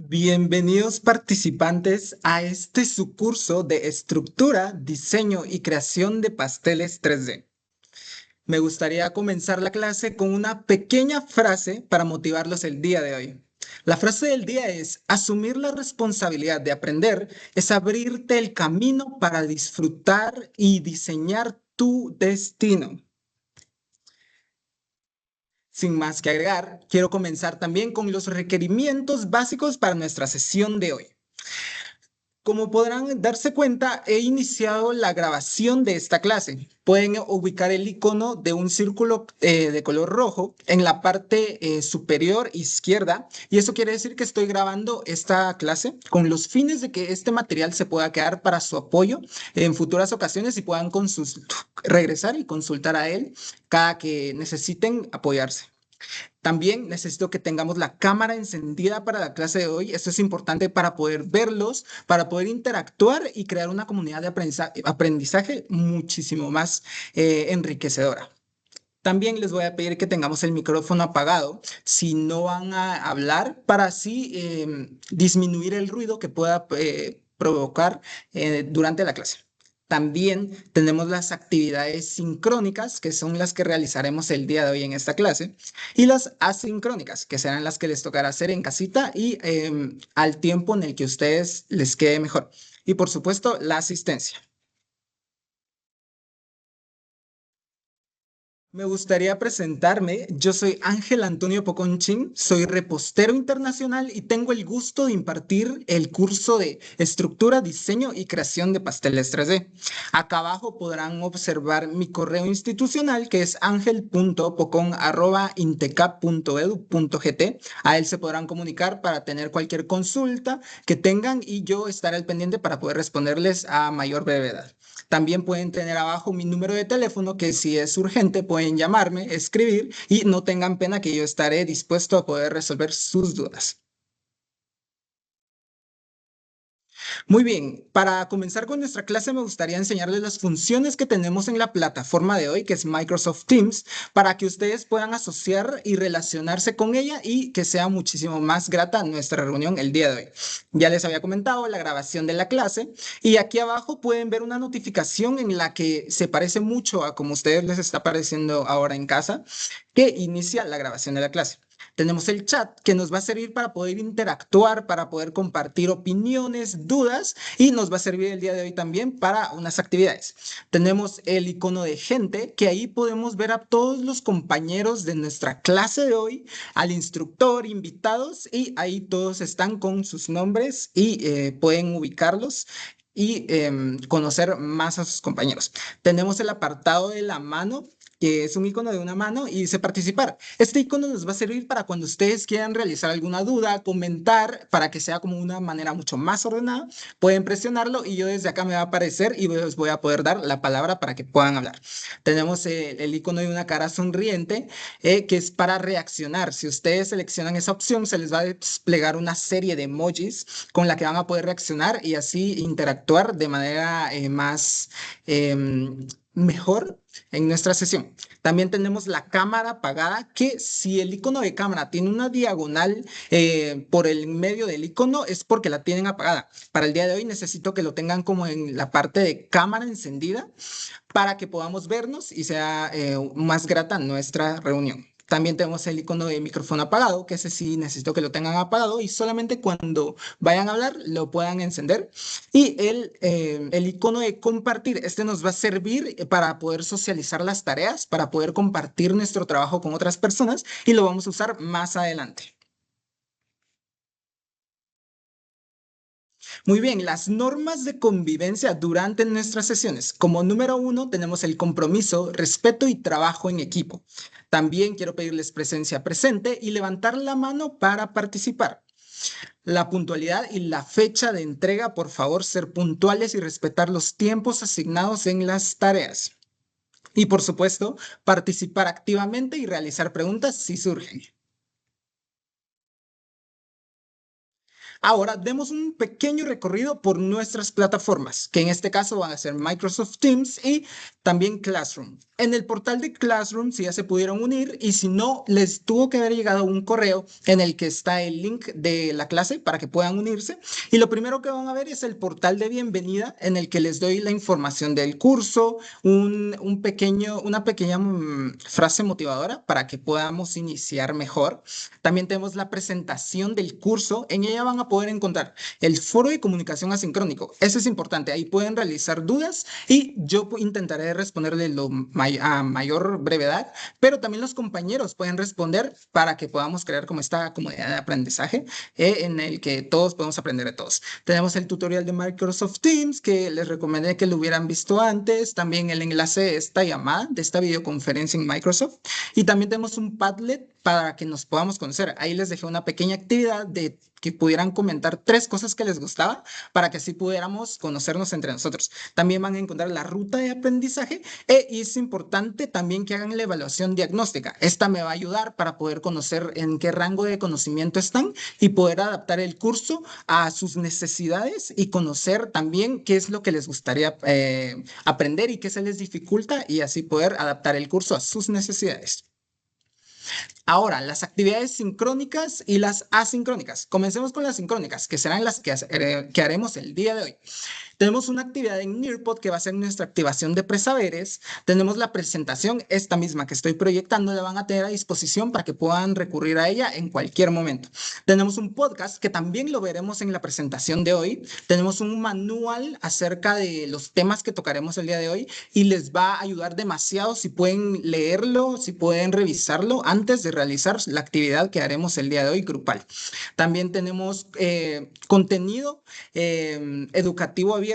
Bienvenidos participantes a este su curso de estructura, diseño y creación de pasteles 3D. Me gustaría comenzar la clase con una pequeña frase para motivarlos el día de hoy. La frase del día es: asumir la responsabilidad de aprender es abrirte el camino para disfrutar y diseñar tu destino. Sin más que agregar, quiero comenzar también con los requerimientos básicos para nuestra sesión de hoy. Como podrán darse cuenta, he iniciado la grabación de esta clase. Pueden ubicar el icono de un círculo de color rojo en la parte superior izquierda, y eso quiere decir que estoy grabando esta clase con los fines de que este material se pueda quedar para su apoyo en futuras ocasiones y puedan regresar y consultar a él cada que necesiten apoyarse. También necesito que tengamos la cámara encendida para la clase de hoy. Esto es importante para poder verlos, para poder interactuar y crear una comunidad de aprendizaje muchísimo más enriquecedora. También les voy a pedir que tengamos el micrófono apagado si no van a hablar, para así disminuir el ruido que pueda provocar durante la clase. También tenemos las actividades sincrónicas, que son las que realizaremos el día de hoy en esta clase, y las asincrónicas, que serán las que les tocará hacer en casita y al tiempo en el que a ustedes les quede mejor. Y por supuesto, la asistencia. Me gustaría presentarme. Yo soy Ángel Antonio Poconchín, soy repostero internacional y tengo el gusto de impartir el curso de estructura, diseño y creación de pasteles 3D. Acá abajo podrán observar mi correo institucional, que es angel.pocon@intecap.edu.gt. A él se podrán comunicar para tener cualquier consulta que tengan y yo estaré al pendiente para poder responderles a mayor brevedad. También pueden tener abajo mi número de teléfono, que si es urgente pueden llamarme, escribir, y no tengan pena, que yo estaré dispuesto a poder resolver sus dudas. Muy bien, para comenzar con nuestra clase me gustaría enseñarles las funciones que tenemos en la plataforma de hoy, que es Microsoft Teams, para que ustedes puedan asociar y relacionarse con ella y que sea muchísimo más grata nuestra reunión el día de hoy. Ya les había comentado la grabación de la clase, y aquí abajo pueden ver una notificación en la que se parece mucho a como a ustedes les está apareciendo ahora en casa, que inicia la grabación de la clase. Tenemos el chat, que nos va a servir para poder interactuar, para poder compartir opiniones, dudas, y nos va a servir el día de hoy también para unas actividades. Tenemos el icono de gente, que ahí podemos ver a todos los compañeros de nuestra clase de hoy, al instructor, invitados, y ahí todos están con sus nombres y pueden ubicarlos y conocer más a sus compañeros. Tenemos el apartado de la mano, que es un icono de una mano y dice participar. Este icono nos va a servir para cuando ustedes quieran realizar alguna duda, comentar, para que sea como una manera mucho más ordenada. Pueden presionarlo y yo desde acá me va a aparecer y les voy a poder dar la palabra para que puedan hablar. Tenemos el icono de una cara sonriente, que es para reaccionar. Si ustedes seleccionan esa opción, se les va a desplegar una serie de emojis con la que van a poder reaccionar y así interactuar de manera más mejor en nuestra sesión. También tenemos la cámara apagada, que si el icono de cámara tiene una diagonal por el medio del icono, es porque la tienen apagada. Para el día de hoy necesito que lo tengan como en la parte de cámara encendida para que podamos vernos y sea más grata nuestra reunión. También tenemos el icono de micrófono apagado, que ese sí necesito que lo tengan apagado y solamente cuando vayan a hablar lo puedan encender. Y el icono de compartir, este nos va a servir para poder socializar las tareas, para poder compartir nuestro trabajo con otras personas, y lo vamos a usar más adelante. Muy bien, las normas de convivencia durante nuestras sesiones. Como número uno, tenemos el compromiso, respeto y trabajo en equipo. También quiero pedirles presencia presente y levantar la mano para participar. La puntualidad y la fecha de entrega, por favor, ser puntuales y respetar los tiempos asignados en las tareas. Y por supuesto, participar activamente y realizar preguntas si surgen. Ahora demos un pequeño recorrido por nuestras plataformas, que en este caso van a ser Microsoft Teams y también Classroom. En el portal de Classroom, si ya se pudieron unir y si no, les tuvo que haber llegado un correo en el que está el link de la clase para que puedan unirse. Y lo primero que van a ver es el portal de bienvenida en el que les doy la información del curso, una pequeña frase motivadora para que podamos iniciar mejor. También tenemos la presentación del curso. En ella van a poder encontrar el foro de comunicación asincrónico. Eso es importante. Ahí pueden realizar dudas y yo intentaré responderle a mayor brevedad, pero también los compañeros pueden responder para que podamos crear como esta comunidad de aprendizaje en el que todos podemos aprender de todos. Tenemos el tutorial de Microsoft Teams que les recomendé que lo hubieran visto antes. También el enlace de esta llamada, de esta videoconferencia en Microsoft. Y también tenemos un Padlet para que nos podamos conocer. Ahí les dejé una pequeña actividad de que pudieran comentar 3 cosas que les gustaba para que así pudiéramos conocernos entre nosotros. También van a encontrar la ruta de aprendizaje y es importante también que hagan la evaluación diagnóstica. Esta me va a ayudar para poder conocer en qué rango de conocimiento están y poder adaptar el curso a sus necesidades y conocer también qué es lo que les gustaría aprender y qué se les dificulta y así poder adaptar el curso a sus necesidades. Ahora, las actividades sincrónicas y las asincrónicas. Comencemos con las sincrónicas, que serán las que haremos el día de hoy. Tenemos una actividad en Nearpod que va a ser nuestra activación de presaberes. Tenemos la presentación, esta misma que estoy proyectando, la van a tener a disposición para que puedan recurrir a ella en cualquier momento. Tenemos un podcast que también lo veremos en la presentación de hoy. Tenemos un manual acerca de los temas que tocaremos el día de hoy y les va a ayudar demasiado si pueden leerlo, si pueden revisarlo antes de realizar la actividad que haremos el día de hoy grupal. También tenemos contenido educativo abierto,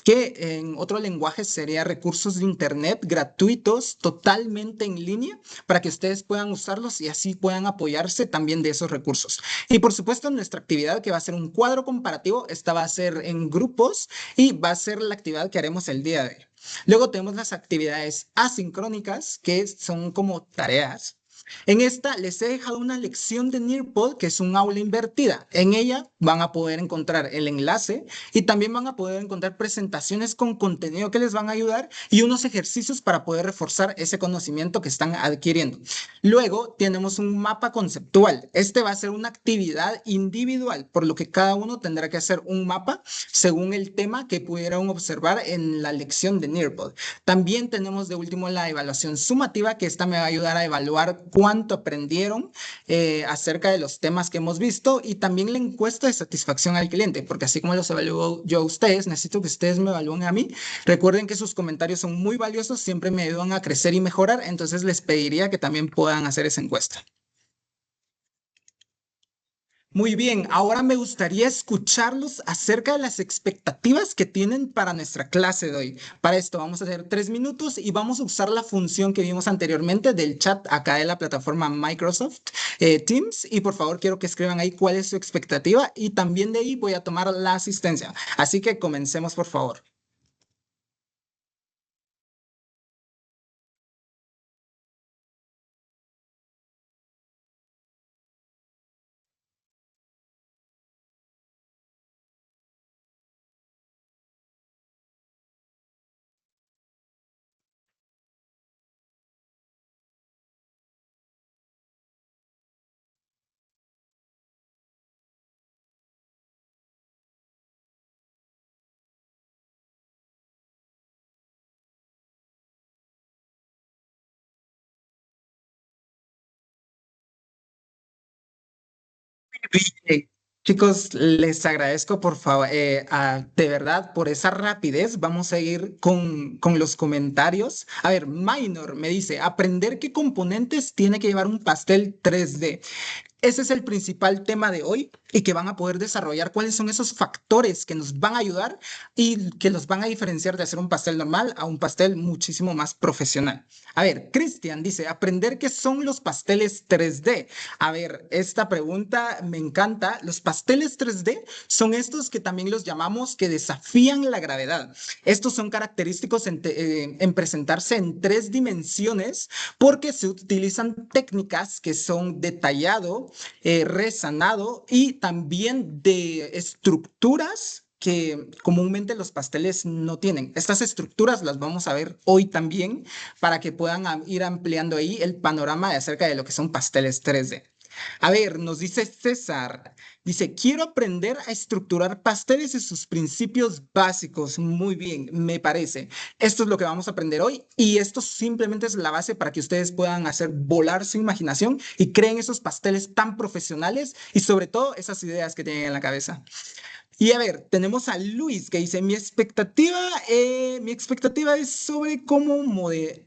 que en otro lenguaje sería recursos de Internet gratuitos, totalmente en línea, para que ustedes puedan usarlos y así puedan apoyarse también de esos recursos. Y por supuesto, nuestra actividad que va a ser un cuadro comparativo, esta va a ser en grupos y va a ser la actividad que haremos el día de hoy. Luego tenemos las actividades asincrónicas, que son como tareas. En esta les he dejado una lección de Nearpod, que es un aula invertida. En ella van a poder encontrar el enlace y también van a poder encontrar presentaciones con contenido que les van a ayudar y unos ejercicios para poder reforzar ese conocimiento que están adquiriendo. Luego tenemos un mapa conceptual. Este va a ser una actividad individual, por lo que cada uno tendrá que hacer un mapa según el tema que pudieran observar en la lección de Nearpod. También tenemos de último la evaluación sumativa, que esta me va a ayudar a evaluar cuánto aprendieron acerca de los temas que hemos visto y también la encuesta de satisfacción al cliente, porque así como los evalúo yo a ustedes, necesito que ustedes me evalúen a mí. Recuerden que sus comentarios son muy valiosos, siempre me ayudan a crecer y mejorar, entonces les pediría que también puedan hacer esa encuesta. Muy bien, ahora me gustaría escucharlos acerca de las expectativas que tienen para nuestra clase de hoy. Para esto vamos a hacer 3 minutos y vamos a usar la función que vimos anteriormente del chat acá de la plataforma Microsoft Teams. Y por favor quiero que escriban ahí cuál es su expectativa y también de ahí voy a tomar la asistencia. Así que comencemos, por favor. Bien, chicos, les agradezco por favor, de verdad, por esa rapidez. Vamos a ir con los comentarios. A ver, Minor me dice, aprender qué componentes tiene que llevar un pastel 3D. Ese es el principal tema de hoy y que van a poder desarrollar cuáles son esos factores que nos van a ayudar y que los van a diferenciar de hacer un pastel normal a un pastel muchísimo más profesional. A ver, Cristian dice, aprender qué son los pasteles 3D. A ver, esta pregunta me encanta. Los pasteles 3D son estos que también los llamamos que desafían la gravedad. Estos son característicos en presentarse en 3 dimensiones porque se utilizan técnicas que son detallado resanado y también de estructuras que comúnmente los pasteles no tienen. Estas estructuras las vamos a ver hoy también para que puedan ir ampliando ahí el panorama de acerca de lo que son pasteles 3D. A ver, nos dice César, dice, quiero aprender a estructurar pasteles y sus principios básicos. Muy bien, me parece. Esto es lo que vamos a aprender hoy y esto simplemente es la base para que ustedes puedan hacer volar su imaginación y creen esos pasteles tan profesionales y sobre todo esas ideas que tienen en la cabeza. Y a ver, tenemos a Luis que dice, mi expectativa es sobre cómo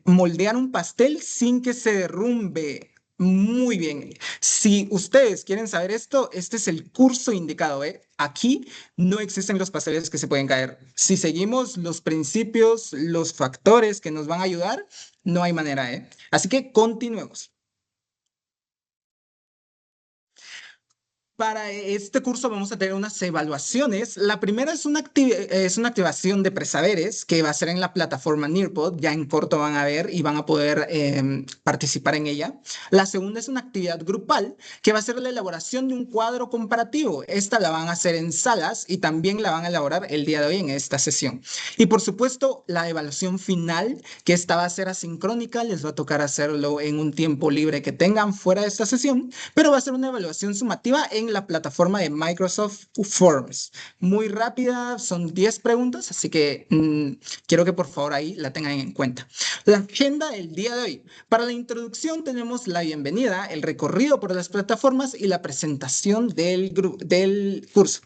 moldear un pastel sin que se derrumbe. Muy bien. Si ustedes quieren saber esto, este es el curso indicado, ¿eh? Aquí no existen los pasteles que se pueden caer. Si seguimos los principios, los factores que nos van a ayudar, no hay manera, ¿eh? Así que continuemos. Para este curso vamos a tener unas evaluaciones. La primera es una activación de presaberes que va a ser en la plataforma Nearpod. Ya en corto van a ver y van a poder participar en ella. La segunda es una actividad grupal que va a ser la elaboración de un cuadro comparativo. Esta la van a hacer en salas y también la van a elaborar el día de hoy en esta sesión. Y por supuesto, la evaluación final, que esta va a ser asincrónica, les va a tocar hacerlo en un tiempo libre que tengan fuera de esta sesión, pero va a ser una evaluación sumativa en la plataforma de Microsoft Forms. Muy rápida, son 10 preguntas, así que quiero que por favor ahí la tengan en cuenta. La agenda del día de hoy. Para la introducción tenemos la bienvenida, el recorrido por las plataformas y la presentación del curso.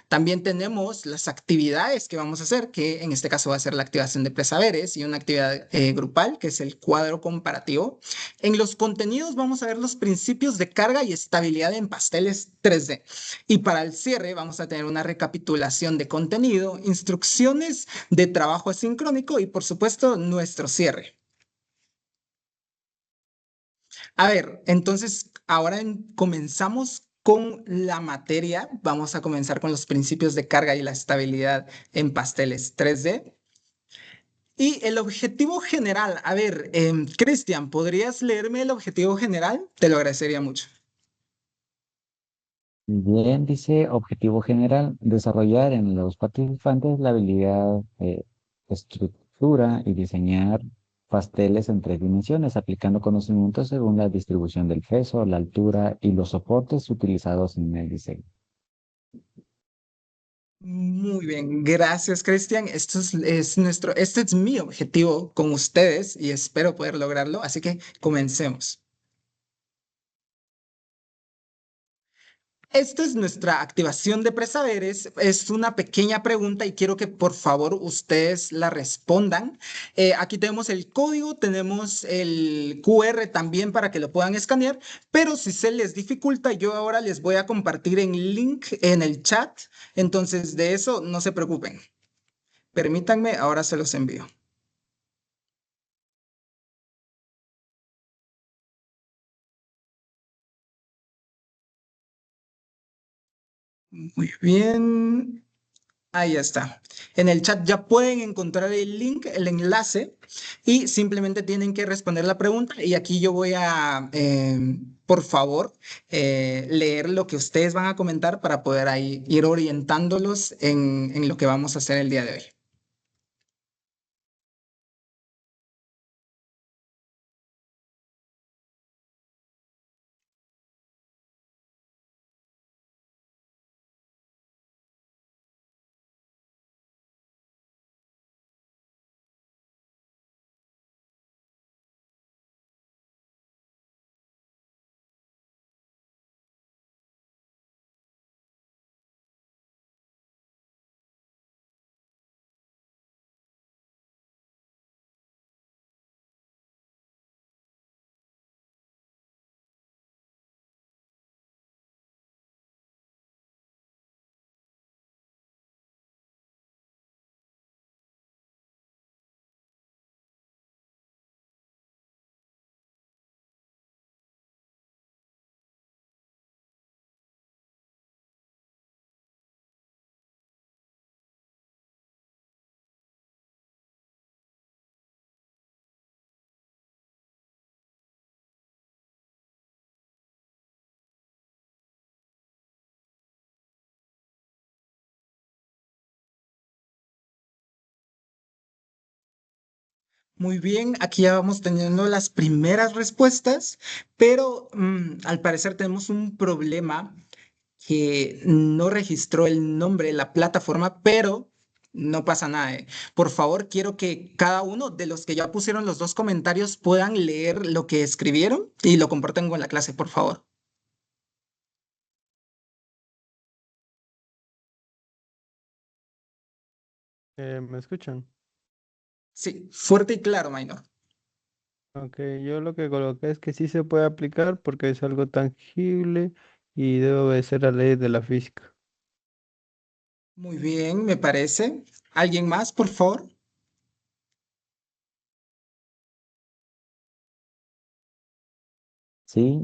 También tenemos las actividades que vamos a hacer, que en este caso va a ser la activación de presaberes y una actividad grupal, que es el cuadro comparativo. En los contenidos vamos a ver los principios de carga y estabilidad en pasteles 3D. Y para el cierre vamos a tener una recapitulación de contenido, instrucciones de trabajo asincrónico y por supuesto nuestro cierre. A ver, entonces ahora comenzamos con la materia. Vamos a comenzar con los principios de carga y la estabilidad en pasteles 3D. Y el objetivo general, a ver, Cristian, ¿podrías leerme el objetivo general? Te lo agradecería mucho. Bien, dice objetivo general, desarrollar en los participantes la habilidad de estructura y diseñar pasteles en tres dimensiones, aplicando conocimientos según la distribución del peso, la altura y los soportes utilizados en el diseño. Muy bien, gracias, Cristian. Este es mi objetivo con ustedes y espero poder lograrlo, así que comencemos. Esta es nuestra activación de presaberes. Es una pequeña pregunta y quiero que por favor ustedes la respondan. Aquí tenemos el código, tenemos el QR también para que lo puedan escanear, pero si se les dificulta, yo ahora les voy a compartir en link en el chat. Entonces de eso no se preocupen. Permítanme, ahora se los envío. Muy bien. Ahí está. En el chat ya pueden encontrar el link, el enlace, y simplemente tienen que responder la pregunta. Y aquí yo voy a, por favor, leer lo que ustedes van a comentar para poder ahí ir orientándolos en lo que vamos a hacer el día de hoy. Muy bien, aquí ya vamos teniendo las primeras respuestas, pero al parecer tenemos un problema que no registró el nombre de la plataforma, pero no pasa nada. Por favor, quiero que cada uno de los que ya pusieron los dos comentarios puedan leer lo que escribieron y lo compartan con la clase, por favor. ¿Me escuchan? Sí, fuerte y claro, Minor. Ok, yo lo que coloqué es que sí se puede aplicar porque es algo tangible y debe obedecer a leyes de la física. Muy bien, me parece. ¿Alguien más, por favor? Sí,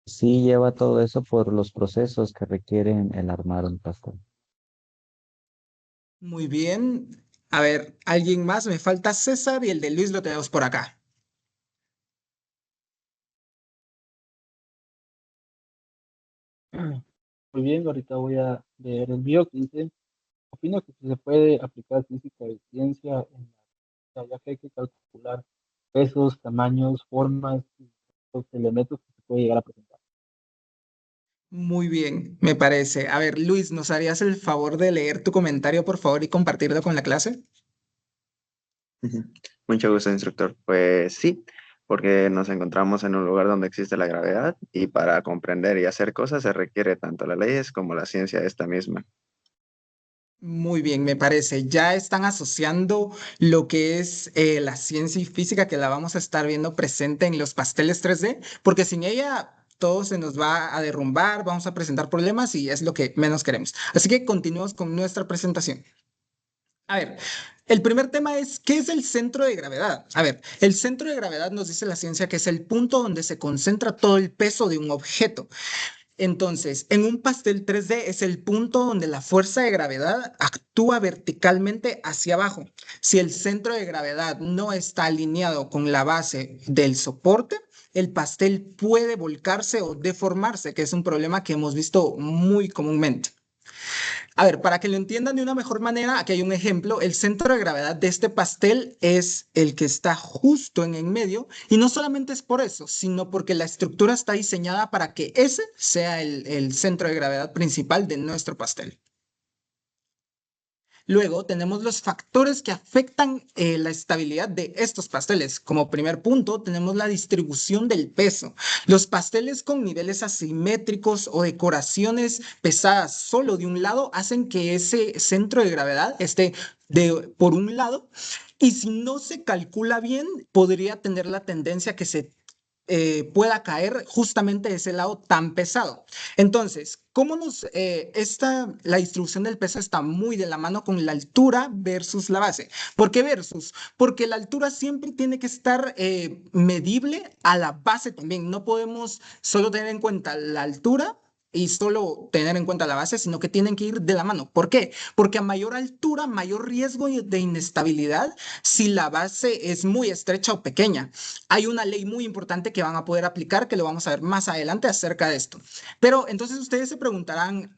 sí lleva todo eso por los procesos que requieren el armar un pastel. Muy bien. A ver, ¿alguien más? Me falta César y el de Luis lo tenemos por acá. Muy bien, ahorita voy a leer el mío que dice, opino que se puede aplicar física y ciencia en la ya que hay que calcular pesos, tamaños, formas y los elementos que se puede llegar a presentar. Muy bien, me parece. A ver, Luis, ¿nos harías el favor de leer tu comentario, por favor, y compartirlo con la clase? Ujú. Mucho gusto, instructor. Pues sí, porque nos encontramos en un lugar donde existe la gravedad y para comprender y hacer cosas se requiere tanto las leyes como la ciencia esta misma. Muy bien, me parece. Ya están asociando lo que es la ciencia y física que la vamos a estar viendo presente en los pasteles 3D, porque sin ella todo se nos va a derrumbar, vamos a presentar problemas y es lo que menos queremos. Así que continuemos con nuestra presentación. A ver, el primer tema es, ¿qué es el centro de gravedad? A ver, el centro de gravedad nos dice la ciencia que es el punto donde se concentra todo el peso de un objeto. Entonces, en un pastel 3D es el punto donde la fuerza de gravedad actúa verticalmente hacia abajo. Si el centro de gravedad no está alineado con la base del soporte, el pastel puede volcarse o deformarse, que es un problema que hemos visto muy comúnmente. A ver, para que lo entiendan de una mejor manera, aquí hay un ejemplo. El centro de gravedad de este pastel es el que está justo en medio y no solamente es por eso, sino porque la estructura está diseñada para que ese sea el centro de gravedad principal de nuestro pastel. Luego tenemos los factores que afectan la estabilidad de estos pasteles. Como primer punto, tenemos la distribución del peso. Los pasteles con niveles asimétricos o decoraciones pesadas solo de un lado hacen que ese centro de gravedad esté por un lado y si no se calcula bien, podría tener la tendencia que se pueda caer justamente de ese lado tan pesado. Entonces, la distribución del peso está muy de la mano con la altura versus la base? ¿Por qué versus? Porque la altura siempre tiene que estar medible a la base también. No podemos solo tener en cuenta la altura y solo tener en cuenta la base, sino que tienen que ir de la mano. ¿Por qué? Porque a mayor altura, mayor riesgo de inestabilidad si la base es muy estrecha o pequeña. Hay una ley muy importante que van a poder aplicar, que lo vamos a ver más adelante acerca de esto. Pero entonces ustedes se preguntarán,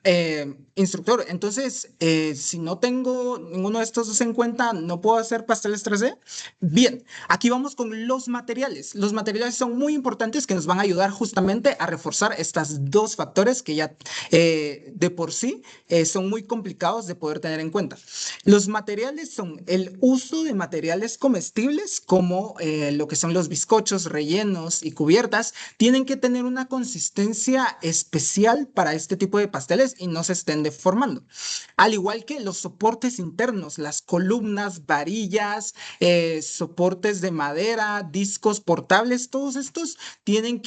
instructor, entonces, si no tengo ninguno de estos dos en cuenta, ¿no puedo hacer pasteles 3D? Bien, aquí vamos con los materiales. Los materiales son muy importantes que nos van a ayudar justamente a reforzar estos dos factores que ya de por sí son muy complicados de poder tener en cuenta. Los materiales son el uso de materiales comestibles como lo que son los bizcochos, rellenos y cubiertas. Tienen que tener una consistencia especial para este tipo de pasteles y no se estén deformando. Al igual que los soportes internos, las columnas, varillas, soportes de madera, discos portables, todos estos tienen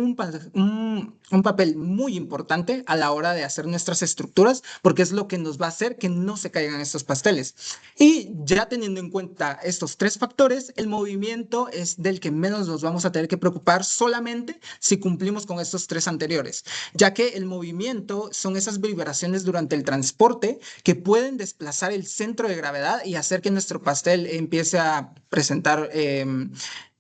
un papel muy importante a la hora de hacer nuestras estructuras porque es lo que nos va a hacer que no se caigan estos pasteles. Y ya teniendo en cuenta estos tres factores, el movimiento es del que menos nos vamos a tener que preocupar solamente si cumplimos con estos tres anteriores, ya que el movimiento son esas vibraciones durante el transporte que pueden desplazar el centro de gravedad y hacer que nuestro pastel empiece a presentar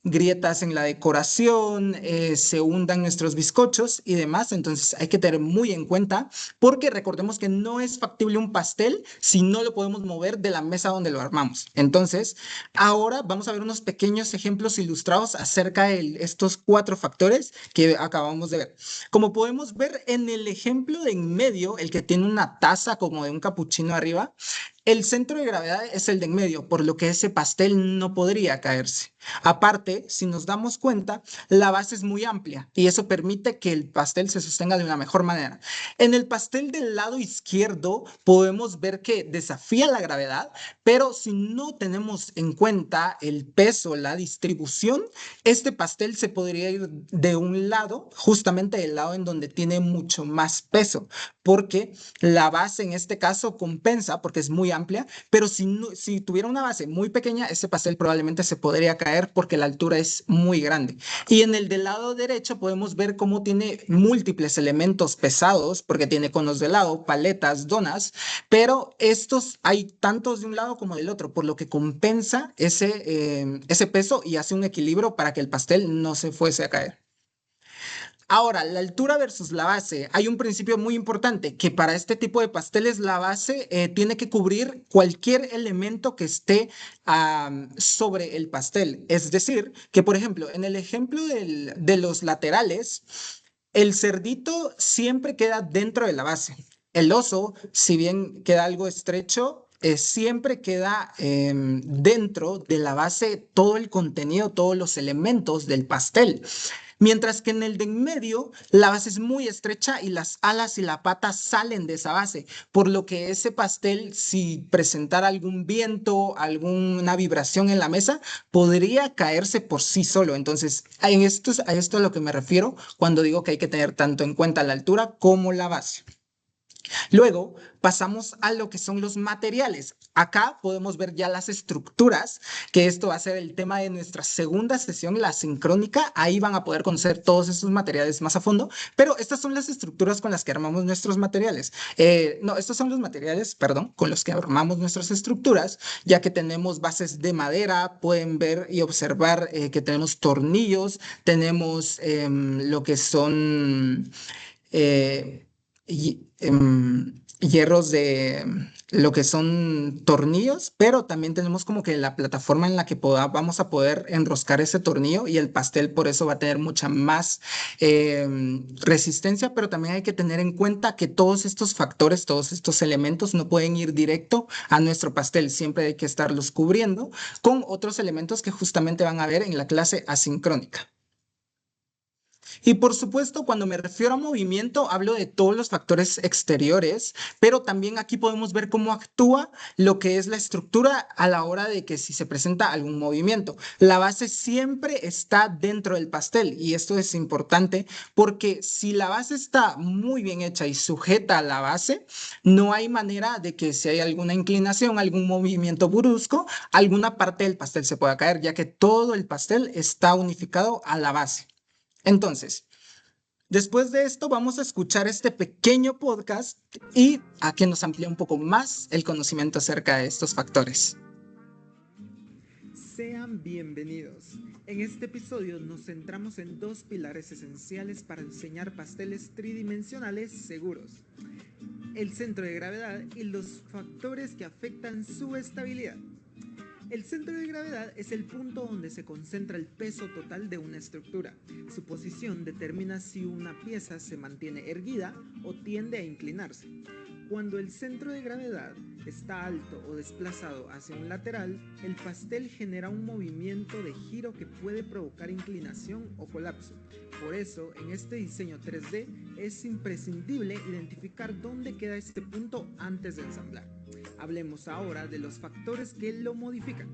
grietas en la decoración, se hundan nuestros bizcochos y demás. Entonces hay que tener muy en cuenta porque recordemos que no es factible un pastel si no lo podemos mover de la mesa donde lo armamos. Entonces, ahora vamos a ver unos pequeños ejemplos ilustrados acerca de estos 4 factores que acabamos de ver. Como podemos ver en el ejemplo de en medio, el que tiene una taza como de un capuchino arriba, el centro de gravedad es el de en medio, por lo que ese pastel no podría caerse. Aparte, si nos damos cuenta, la base es muy amplia y eso permite que el pastel se sostenga de una mejor manera. En el pastel del lado izquierdo podemos ver que desafía la gravedad, pero si no tenemos en cuenta el peso, la distribución, este pastel se podría ir de un lado, justamente del lado en donde tiene mucho más peso, porque la base en este caso compensa porque es muy amplia, pero si tuviera una base muy pequeña, ese pastel probablemente se podría caer porque la altura es muy grande. Y en el del lado derecho podemos ver cómo tiene múltiples elementos pesados, porque tiene conos de lado, paletas, donas, pero estos hay tantos de un lado como del otro, por lo que compensa ese peso y hace un equilibrio para que el pastel no se fuese a caer. Ahora, la altura versus la base. Hay un principio muy importante que para este tipo de pasteles la base tiene que cubrir cualquier elemento que esté sobre el pastel. Es decir, que por ejemplo, en el ejemplo de los laterales, el cerdito siempre queda dentro de la base. El oso, si bien queda algo estrecho, siempre queda dentro de la base todo el contenido, todos los elementos del pastel. Mientras que en el de en medio, la base es muy estrecha y las alas y la pata salen de esa base, por lo que ese pastel, si presentara algún viento, alguna vibración en la mesa, podría caerse por sí solo. Entonces, a esto es a lo que me refiero cuando digo que hay que tener tanto en cuenta la altura como la base. Luego pasamos a lo que son los materiales. Acá podemos ver ya las estructuras, que esto va a ser el tema de nuestra segunda sesión, la sincrónica. Ahí van a poder conocer todos estos materiales más a fondo, pero estas son las estructuras con las que armamos nuestros materiales. No, estos son los materiales, perdón, con los que armamos nuestras estructuras, ya que tenemos bases de madera, pueden ver y observar que tenemos tornillos, tenemos lo que son eh, hierros de lo que son tornillos, pero también tenemos como que la plataforma en la que vamos a poder enroscar ese tornillo y el pastel por eso va a tener mucha más resistencia, pero también hay que tener en cuenta que todos estos factores, todos estos elementos no pueden ir directo a nuestro pastel, siempre hay que estarlos cubriendo con otros elementos que justamente van a ver en la clase asincrónica. Y por supuesto, cuando me refiero a movimiento, hablo de todos los factores exteriores, pero también aquí podemos ver cómo actúa lo que es la estructura a la hora de que si se presenta algún movimiento. La base siempre está dentro del pastel y esto es importante porque si la base está muy bien hecha y sujeta a la base, no hay manera de que si hay alguna inclinación, algún movimiento brusco, alguna parte del pastel se pueda caer, ya que todo el pastel está unificado a la base. Entonces, después de esto vamos a escuchar este pequeño podcast y a que nos amplíe un poco más el conocimiento acerca de estos factores. Sean bienvenidos. En este episodio nos centramos en 2 pilares esenciales para diseñar pasteles tridimensionales seguros: el centro de gravedad y los factores que afectan su estabilidad. El centro de gravedad es el punto donde se concentra el peso total de una estructura. Su posición determina si una pieza se mantiene erguida o tiende a inclinarse. Cuando el centro de gravedad está alto o desplazado hacia un lateral, el pastel genera un movimiento de giro que puede provocar inclinación o colapso. Por eso, en este diseño 3D es imprescindible identificar dónde queda este punto antes de ensamblar. Hablemos ahora de los factores que lo modifican.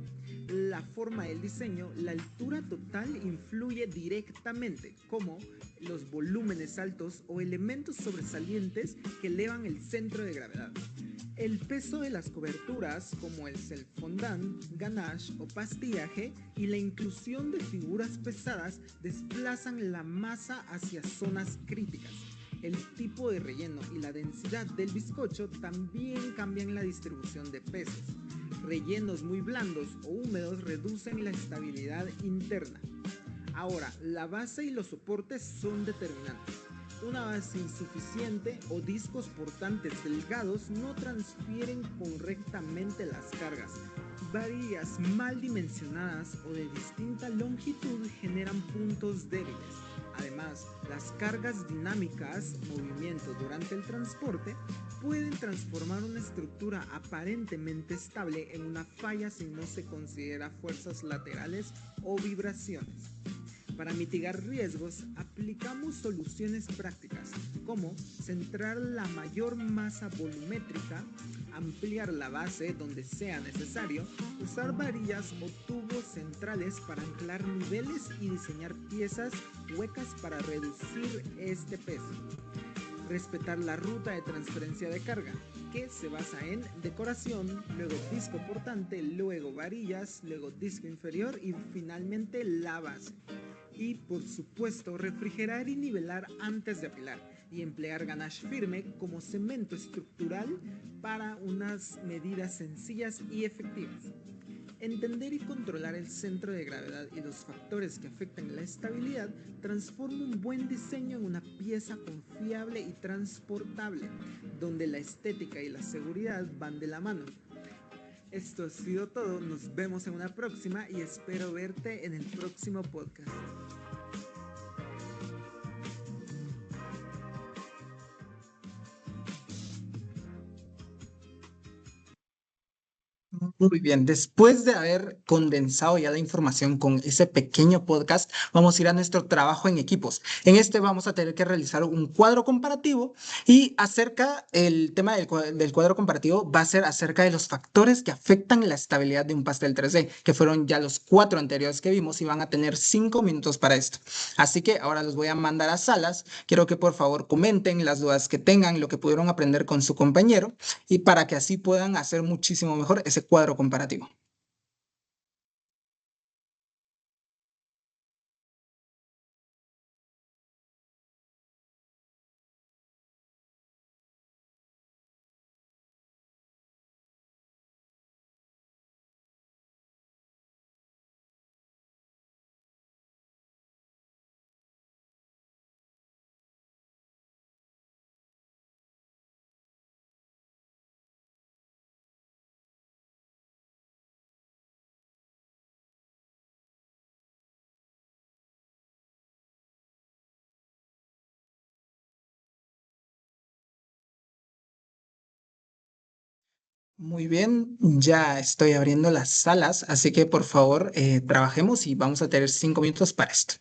La forma del diseño, la altura total influye directamente, como los volúmenes altos o elementos sobresalientes que elevan el centro de gravedad. El peso de las coberturas, como el self-fondant, ganache o pastillaje, y la inclusión de figuras pesadas desplazan la masa hacia zonas críticas. El tipo de relleno y la densidad del bizcocho también cambian la distribución de pesos. Rellenos muy blandos o húmedos reducen la estabilidad interna. Ahora, la base y los soportes son determinantes. Una base insuficiente o discos portantes delgados no transfieren correctamente las cargas. Varillas mal dimensionadas o de distinta longitud generan puntos débiles. Además, las cargas dinámicas, movimiento durante el transporte, pueden transformar una estructura aparentemente estable en una falla si no se considera fuerzas laterales o vibraciones. Para mitigar riesgos, aplicamos soluciones prácticas, como centrar la mayor masa volumétrica, ampliar la base donde sea necesario, usar varillas o tubos centrales para anclar niveles y diseñar piezas huecas para reducir este peso. Respetar la ruta de transferencia de carga, que se basa en decoración, luego disco portante, luego varillas, luego disco inferior y finalmente la base. Y por supuesto, refrigerar y nivelar antes de apilar y emplear ganache firme como cemento estructural para unas medidas sencillas y efectivas. Entender y controlar el centro de gravedad y los factores que afectan la estabilidad transforma un buen diseño en una pieza confiable y transportable, donde la estética y la seguridad van de la mano. Esto ha sido todo, nos vemos en una próxima y espero verte en el próximo podcast. Muy bien, después de haber condensado ya la información con ese pequeño podcast, vamos a ir a nuestro trabajo en equipos. En este vamos a tener que realizar un cuadro comparativo y el tema del cuadro comparativo va a ser acerca de los factores que afectan la estabilidad de un pastel 3D, que fueron ya los 4 anteriores que vimos y van a tener 5 minutos para esto. Así que ahora los voy a mandar a salas. Quiero que por favor comenten las dudas que tengan, lo que pudieron aprender con su compañero y para que así puedan hacer muchísimo mejor ese cuadro comparativo. Muy bien, ya estoy abriendo las salas, así que por favor trabajemos y vamos a tener 5 minutos para esto.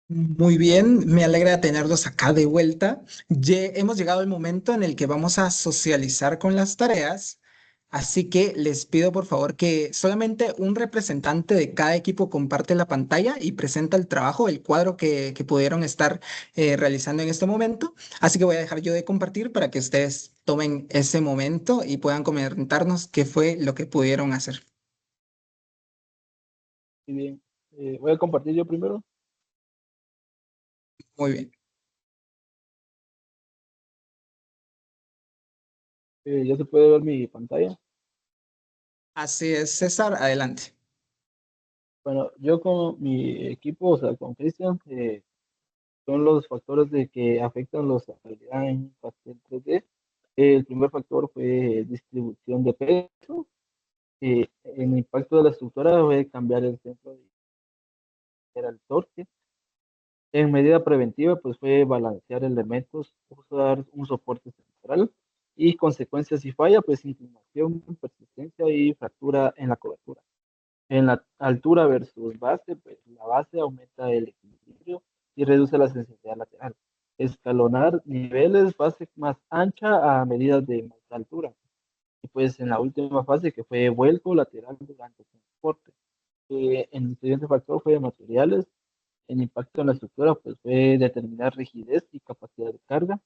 Muy bien, me alegra tenerlos acá de vuelta. Hemos llegado al momento en el que vamos a socializar con las tareas, así que les pido por favor que solamente un representante de cada equipo comparte la pantalla y presenta el trabajo, el cuadro que pudieron estar realizando en este momento. Así que voy a dejar yo de compartir para que ustedes tomen ese momento y puedan comentarnos qué fue lo que pudieron hacer. Muy bien. Voy a compartir yo primero. Muy bien. Ya se puede ver mi pantalla. Así es, César, adelante. Bueno, yo con mi equipo, o sea, con Cristian, son los factores de que afectan la usabilidad en Pastel 3D. El primer factor fue distribución de peso. El impacto de la estructura fue cambiar el centro de era el torque. En medida preventiva, pues fue balancear elementos, usar un soporte central y consecuencias si falla, pues inclinación, persistencia y fractura en la cobertura. En la altura versus base, pues la base aumenta el equilibrio y reduce la sensibilidad lateral. Escalonar niveles, base más ancha a medidas de más altura. Y pues en la última fase que fue vuelco lateral durante el transporte. El siguiente factor fue de materiales. El impacto en la estructura pues fue determinar rigidez y capacidad de carga.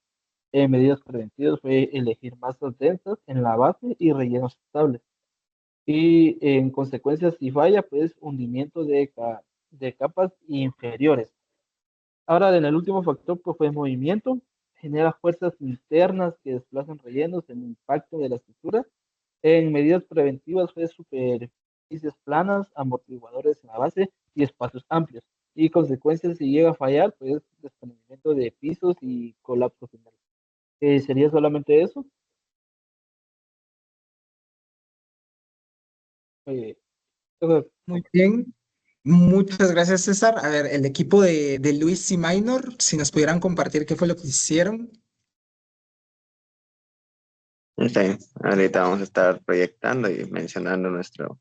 Medidas preventivas fue elegir masas densas en la base y rellenos estables. Y en consecuencia, si falla, pues hundimiento de capas inferiores. Ahora, en el último factor, pues fue movimiento, genera fuerzas internas que desplazan rellenos en el impacto de la estructura. En medidas preventivas fue superficies planas, amortiguadores en la base y espacios amplios. Y consecuencias, si llega a fallar, pues desprendimiento de pisos y colapso final. ¿Sería solamente eso? Eh, Muy bien. Muchas gracias, César. A ver, el equipo de Luis y Minor, si nos pudieran compartir qué fue lo que hicieron. Sí, ahorita vamos a estar proyectando y mencionando nuestro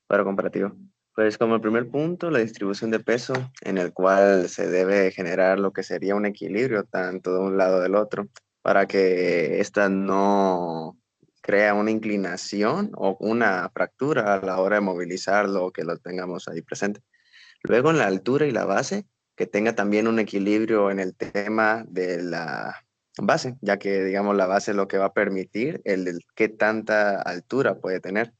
cuadro comparativo. Pues como el primer punto, la distribución de peso, en el cual se debe generar lo que sería un equilibrio tanto de un lado del otro, para que ésta no crea una inclinación o una fractura a la hora de movilizarlo o que lo tengamos ahí presente. Luego en la altura y la base, que tenga también un equilibrio en el tema de la base, ya que digamos la base es lo que va a permitir el qué tanta altura puede tener.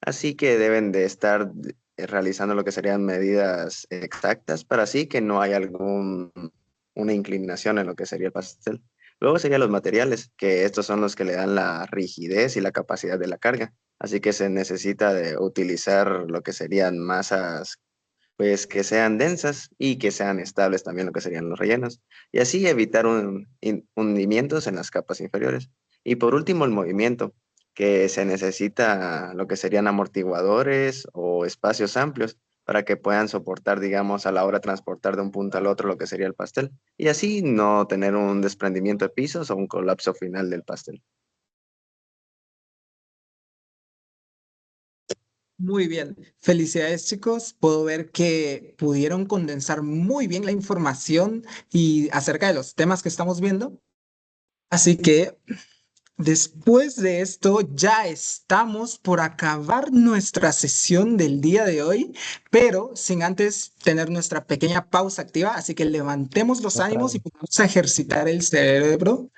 Así que deben de estar realizando lo que serían medidas exactas para así que no haya una inclinación en lo que sería el pastel. Luego serían los materiales, que estos son los que le dan la rigidez y la capacidad de la carga. Así que se necesita de utilizar lo que serían masas pues que sean densas y que sean estables también lo que serían los rellenos, y así evitar hundimientos en las capas inferiores. Y por último, el movimiento, que se necesita lo que serían amortiguadores o espacios amplios para que puedan soportar, digamos, a la hora de transportar de un punto al otro lo que sería el pastel, y así no tener un desprendimiento de pisos o un colapso final del pastel. Muy bien. Felicidades, chicos. Puedo ver que pudieron condensar muy bien la información y acerca de los temas que estamos viendo. Así que después de esto, ya estamos por acabar nuestra sesión del día de hoy, pero sin antes tener nuestra pequeña pausa activa. Así que levantemos los Otra ánimos y vez. vamos a ejercitar el cerebro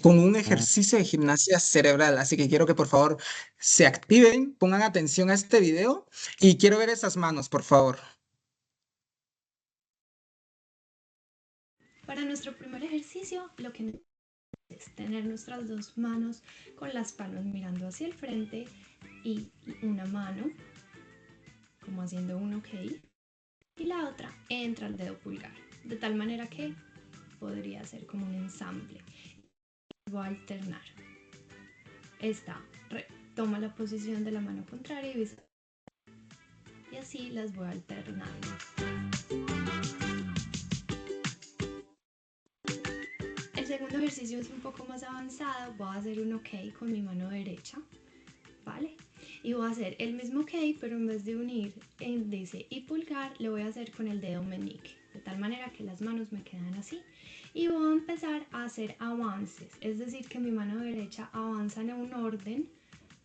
con un Ah, ejercicio de gimnasia cerebral. Así que quiero que por favor se activen, pongan atención a este video y quiero ver esas manos, por favor. Para nuestro primer ejercicio, lo que necesitamos es tener nuestras dos manos con las palmas mirando hacia el frente y una mano como haciendo un ok y la otra entra al dedo pulgar, de tal manera que podría ser como un ensamble. Voy a alternar. Esta toma la posición de la mano contraria y así las voy alternando. El segundo ejercicio es un poco más avanzado. Voy a hacer un ok con mi mano derecha, ¿vale? Y voy a hacer el mismo ok, pero en vez de unir índice y pulgar, lo voy a hacer con el dedo meñique. de tal manera que las manos me quedan así. Y voy a empezar a hacer avances, es decir, que mi mano derecha avanza en un orden: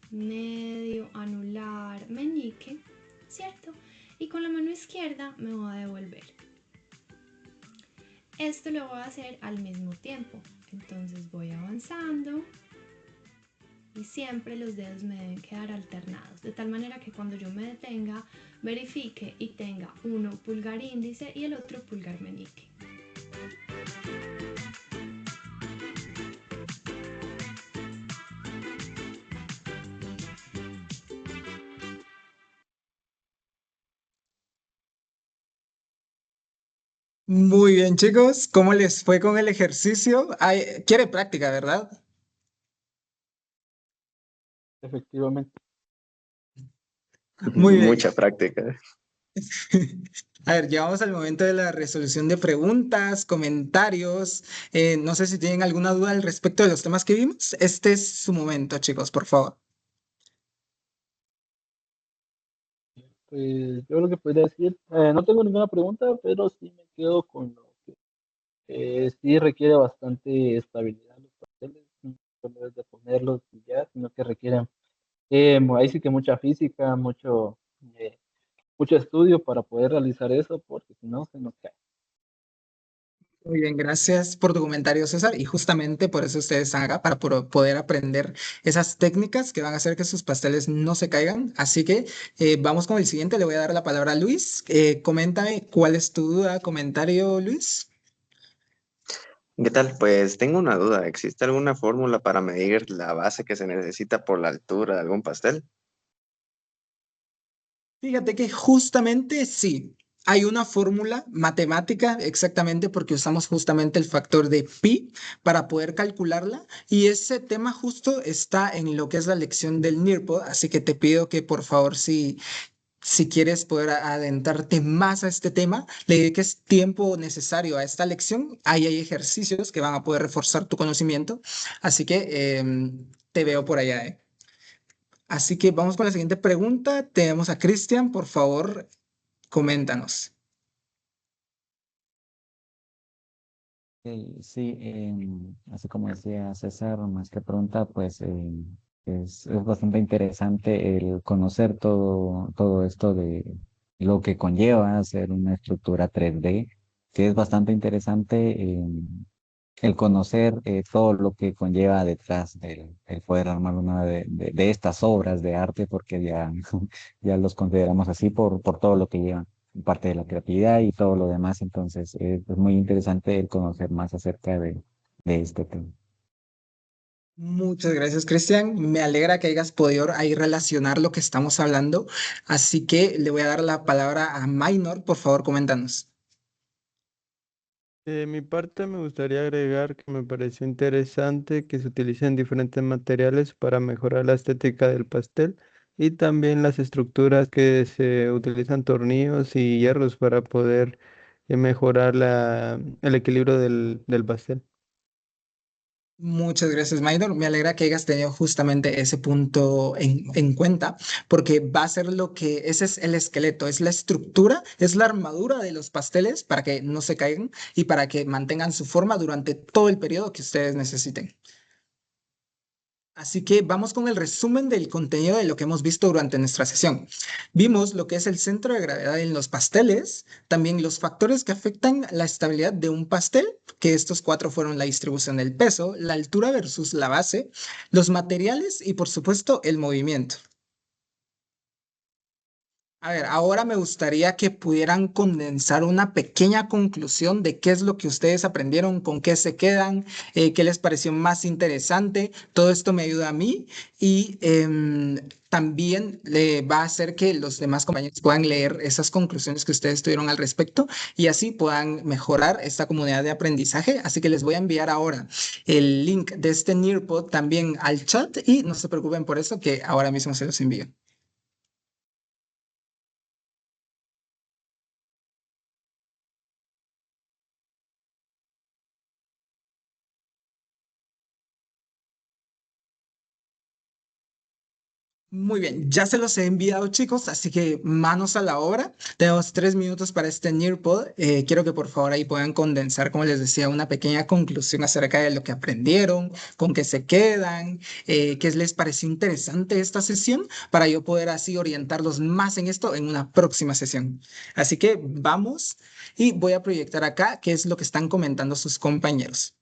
medio, anular, meñique, ¿cierto? Y con la mano izquierda me voy a devolver. Esto lo voy a hacer al mismo tiempo, entonces voy avanzando y siempre los dedos me deben quedar alternados, de tal manera que cuando yo me detenga, verifique y tenga uno pulgar índice y el otro pulgar meñique. Muy bien, chicos. ¿Cómo les fue con el ejercicio? Quiere práctica, ¿verdad? Efectivamente. Muy bien. Mucha práctica. A ver, llegamos al momento de la resolución de preguntas, comentarios. No sé si tienen alguna duda al respecto de los temas que vimos. Este es su momento, chicos, por favor. Pues yo lo que podría decir, no tengo ninguna pregunta, pero sí me quedo con lo que sí requiere bastante estabilidad los pasteles, no solo es de ponerlos y ya, sino que requieren ahí sí que mucha física, eh, mucho estudio para poder realizar eso, porque si no se nos cae. Muy bien, gracias por tu comentario, César. Y justamente por eso ustedes están acá, para poder aprender esas técnicas que van a hacer que sus pasteles no se caigan. Así que vamos con el siguiente. Le voy a dar la palabra a Luis. Coméntame cuál es tu duda, comentario, Luis. ¿Qué tal? Pues tengo una duda. ¿Existe alguna fórmula para medir la base que se necesita por la altura de algún pastel? Fíjate que justamente sí, hay una fórmula matemática exactamente porque usamos justamente el factor de pi para poder calcularla y ese tema justo está en lo que es la lección del NIRPO, así que te pido que por favor si quieres poder adentrarte más a este tema, le dediques tiempo necesario a esta lección. Ahí hay ejercicios que van a poder reforzar tu conocimiento, así que te veo por allá, ¿eh? Así que vamos con la siguiente pregunta. Tenemos a Cristian, por favor, coméntanos. Sí, así como decía César, más que pregunta, pues es bastante interesante el conocer todo esto de lo que conlleva hacer una estructura 3D. Sí, es bastante interesante el conocer todo lo que conlleva detrás del el poder armar una de estas obras de arte, porque ya, ya los consideramos así por todo lo que llevan, parte de la creatividad y todo lo demás. Entonces, es muy interesante el conocer más acerca de este tema. Muchas gracias, Cristian. Me alegra que hayas podido ahí relacionar lo que estamos hablando. Así que le voy a dar la palabra a Minor. Por favor, coméntanos. De mi parte me gustaría agregar que me pareció interesante que se utilicen diferentes materiales para mejorar la estética del pastel y también las estructuras que se utilizan tornillos y hierros para poder mejorar el equilibrio del pastel. Muchas gracias, Minor. Me alegra que hayas tenido justamente ese punto en cuenta, porque va a ser lo que, ese es el esqueleto, es la estructura, es la armadura de los pasteles para que no se caigan y para que mantengan su forma durante todo el periodo que ustedes necesiten. Así que vamos con el resumen del contenido de lo que hemos visto durante nuestra sesión. Vimos lo que es el centro de gravedad en los pasteles, también los factores que afectan la estabilidad de un pastel, que estos cuatro fueron la distribución del peso, la altura versus la base, los materiales y por supuesto el movimiento. A ver, ahora me gustaría que pudieran condensar una pequeña conclusión de qué es lo que ustedes aprendieron, con qué se quedan, qué les pareció más interesante. Todo esto me ayuda a mí y también le va a hacer que los demás compañeros puedan leer esas conclusiones que ustedes tuvieron al respecto y así puedan mejorar esta comunidad de aprendizaje. Así que les voy a enviar ahora el link de este Nearpod también al chat y no se preocupen por eso, que ahora mismo se los envío. Muy bien, ya se los he enviado, chicos, así que manos a la obra. Tenemos 3 minutos para este Nearpod. Quiero que por favor ahí puedan condensar, como les decía, una pequeña conclusión acerca de lo que aprendieron, con qué se quedan, qué les pareció interesante esta sesión, para yo poder así orientarlos más en esto en una próxima sesión. Así que vamos y voy a proyectar acá qué es lo que están comentando sus compañeros.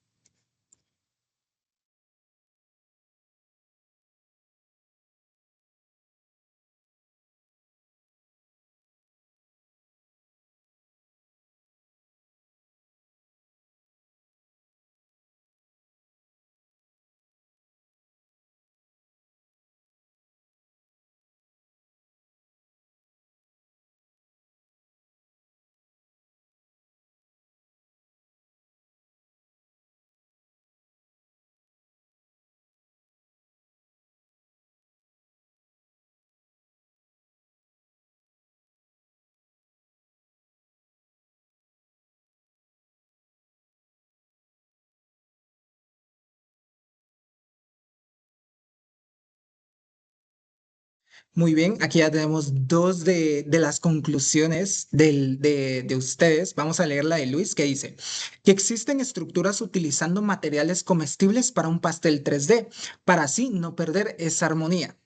Muy bien, aquí ya tenemos dos de las conclusiones de ustedes. Vamos a leer la de Luis, que dice que existen estructuras utilizando materiales comestibles para un pastel 3D, para así no perder esa armonía.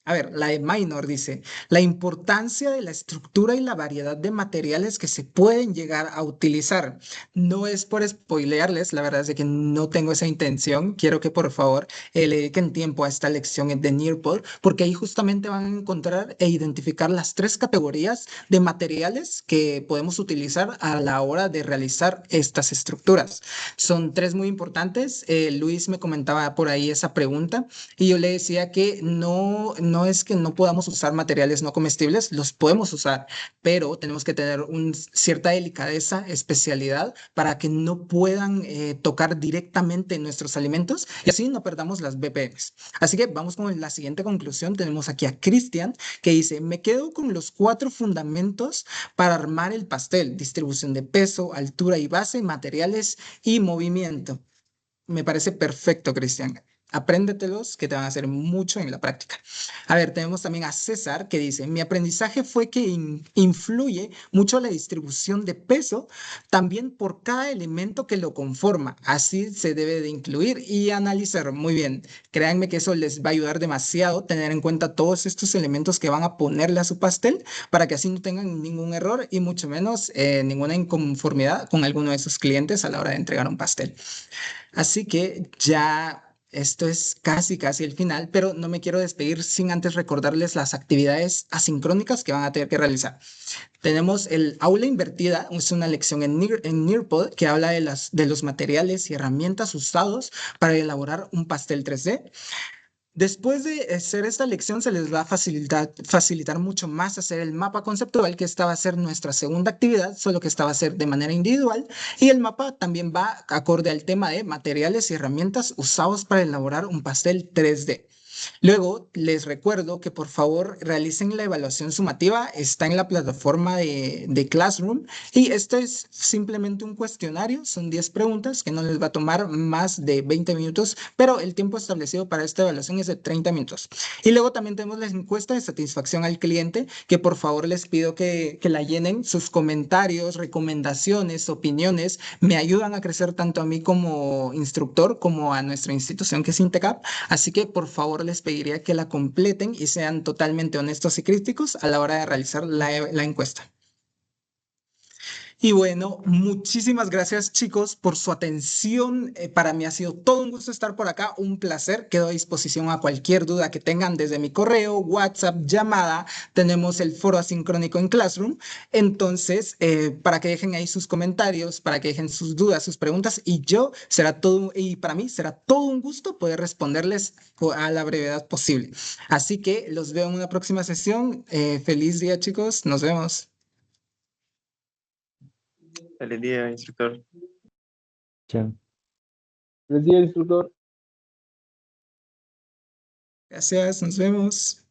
A ver, la de Minor dice, la importancia de la estructura y la variedad de materiales que se pueden llegar a utilizar. No es por spoilearles, la verdad es de que no tengo esa intención. Quiero que por favor le dediquen tiempo a esta lección de Nearpod, porque ahí justamente van a encontrar e identificar las 3 categorías de materiales que podemos utilizar a la hora de realizar estas estructuras. Son 3 muy importantes. Luis me comentaba por ahí esa pregunta y yo le decía que no es que no podamos usar materiales no comestibles, los podemos usar, pero tenemos que tener cierta delicadeza, especialidad, para que no puedan tocar directamente nuestros alimentos y así no perdamos las BPMs. Así que vamos con la siguiente conclusión. Tenemos aquí a Cristian, que dice, me quedo con los 4 fundamentos para armar el pastel: distribución de peso, altura y base, materiales y movimiento. Me parece perfecto, Cristian. Apréndetelos, que te van a hacer mucho en la práctica. A ver, tenemos también a César, que dice, mi aprendizaje fue que influye mucho la distribución de peso, también por cada elemento que lo conforma. Así se debe de incluir y analizar. Muy bien. Créanme que eso les va a ayudar demasiado, tener en cuenta todos estos elementos que van a ponerle a su pastel, para que así no tengan ningún error y mucho menos ninguna inconformidad con alguno de sus clientes a la hora de entregar un pastel. Así que ya esto es casi, casi el final, pero no me quiero despedir sin antes recordarles las actividades asincrónicas que van a tener que realizar. Tenemos el aula invertida, es una lección en Nearpod que habla de los materiales y herramientas usados para elaborar un pastel 3D. Después de hacer esta lección, se les va a facilitar mucho más hacer el mapa conceptual, que esta va a ser nuestra segunda actividad, solo que esta va a ser de manera individual. Y el mapa también va acorde al tema de materiales y herramientas usados para elaborar un pastel 3D. Luego, les recuerdo que por favor realicen la evaluación sumativa, está en la plataforma de Classroom y esto es simplemente un cuestionario, son 10 preguntas que no les va a tomar más de 20 minutos, pero el tiempo establecido para esta evaluación es de 30 minutos. Y luego también tenemos la encuesta de satisfacción al cliente, que por favor les pido que la llenen. Sus comentarios, recomendaciones, opiniones me ayudan a crecer tanto a mí como instructor como a nuestra institución que es Intecap. Así que por favor les pediría que la completen y sean totalmente honestos y críticos a la hora de realizar la encuesta. Y bueno, muchísimas gracias chicos por su atención. Para mí ha sido todo un gusto estar por acá, un placer. Quedo a disposición a cualquier duda que tengan desde mi correo, WhatsApp, llamada. Tenemos el foro asincrónico en Classroom. Entonces, para que dejen ahí sus comentarios, para que dejen sus dudas, sus preguntas y para mí será todo un gusto poder responderles a la brevedad posible. Así que los veo en una próxima sesión. Feliz día chicos, nos vemos. Feliz día, instructor. Chao. Les di instructor. Gracias, nos vemos.